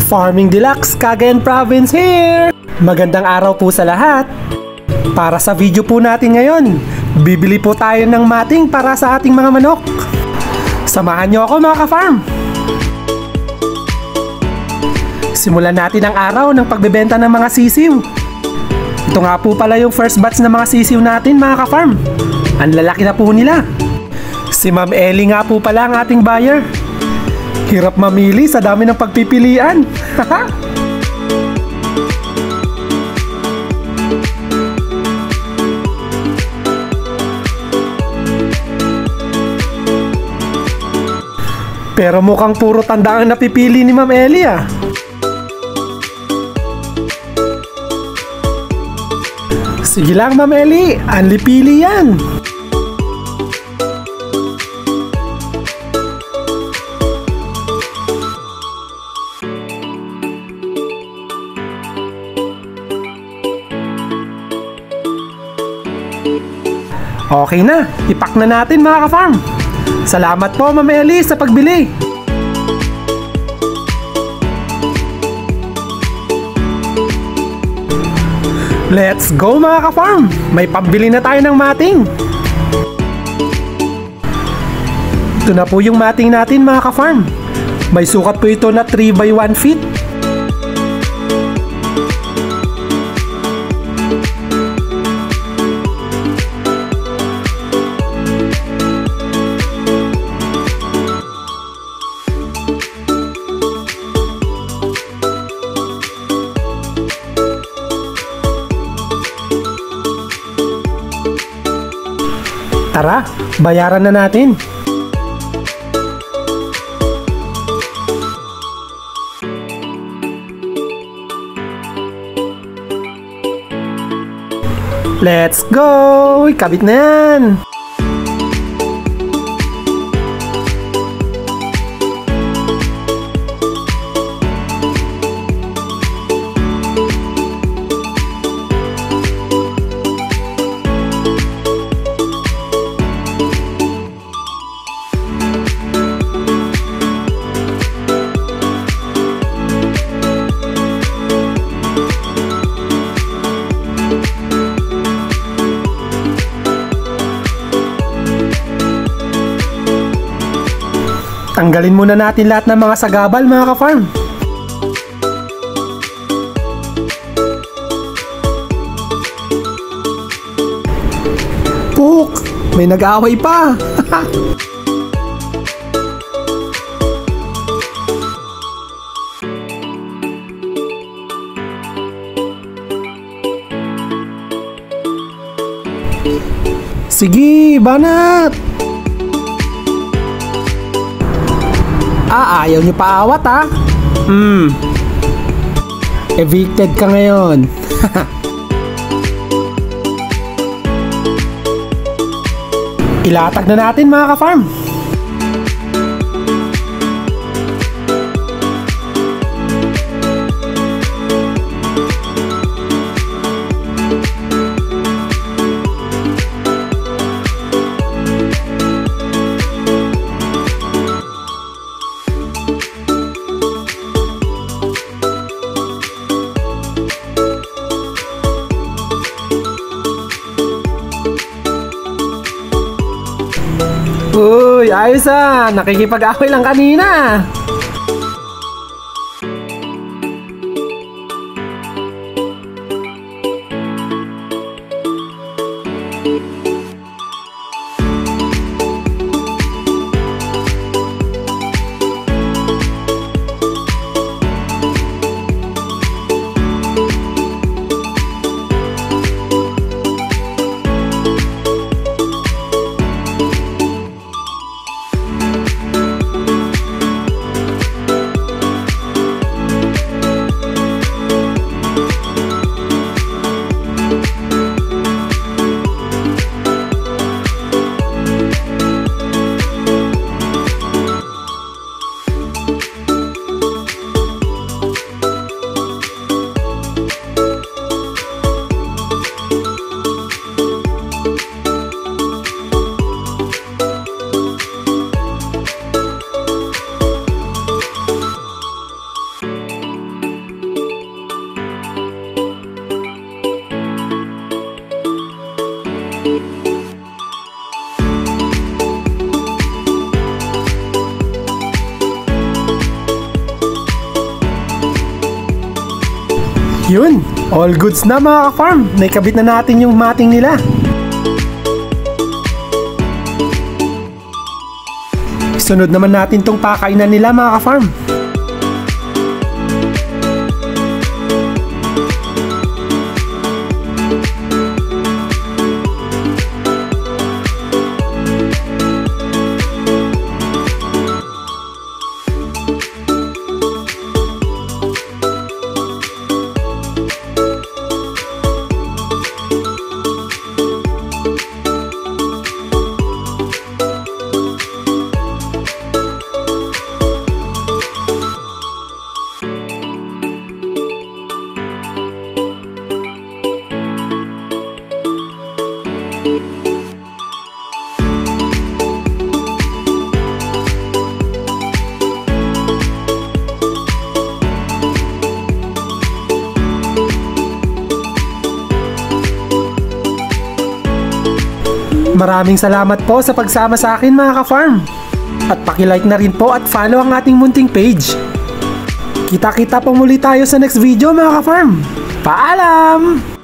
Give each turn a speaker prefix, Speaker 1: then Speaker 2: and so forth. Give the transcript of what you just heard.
Speaker 1: Farming Deluxe, Cagayan Province here! Magandang araw po sa lahat! Para sa video po natin ngayon, bibili po tayo ng mating para sa ating mga manok. Samahan nyo ako mga ka-farm! Simulan natin ang araw ng pagbebenta ng mga sisiw. Ito nga po pala yung first batch ng mga sisiw natin mga ka-farm. Ang lalaki na po nila. Si Ma'am Ellie nga po pala ang ating buyer. Hirap mamili sa dami ng pagpipilian. Pero mukhang puro tanda ang napipili ni Ma'am Ellie ah. Sige lang Ma'am Ellie, anli pili yan. Okay na, ipak na natin mga ka-farm. Salamat po Ma'am Ellie sa pagbili. Let's go mga ka-farm. May pambili na tayo ng mating. Ito na po yung mating natin mga ka-farm. May sukat po ito na 3 by 1 feet. Tara, bayaran na natin. Let's go! Kabit na yan! Tanggalin muna natin lahat ng mga sagabal mga ka-farm. Puk! May nag-aaway pa! Sige, banat! Ayaw nyo paawat ha? Evicted ka ngayon. Ilatag na natin mga ka-farm. Uy, ayos ah! Nakikipag-away lang kanina! Yun, all goods na mga ka-farm. Naikabit na natin yung mating nila. Sunod naman natin tong pakainan nila mga ka-farm. Maraming salamat po sa pagsama sa akin mga ka-farm. At paki-like na rin po at follow ang ating munting page. Kita-kita po muli tayo sa next video mga ka-farm. Paalam!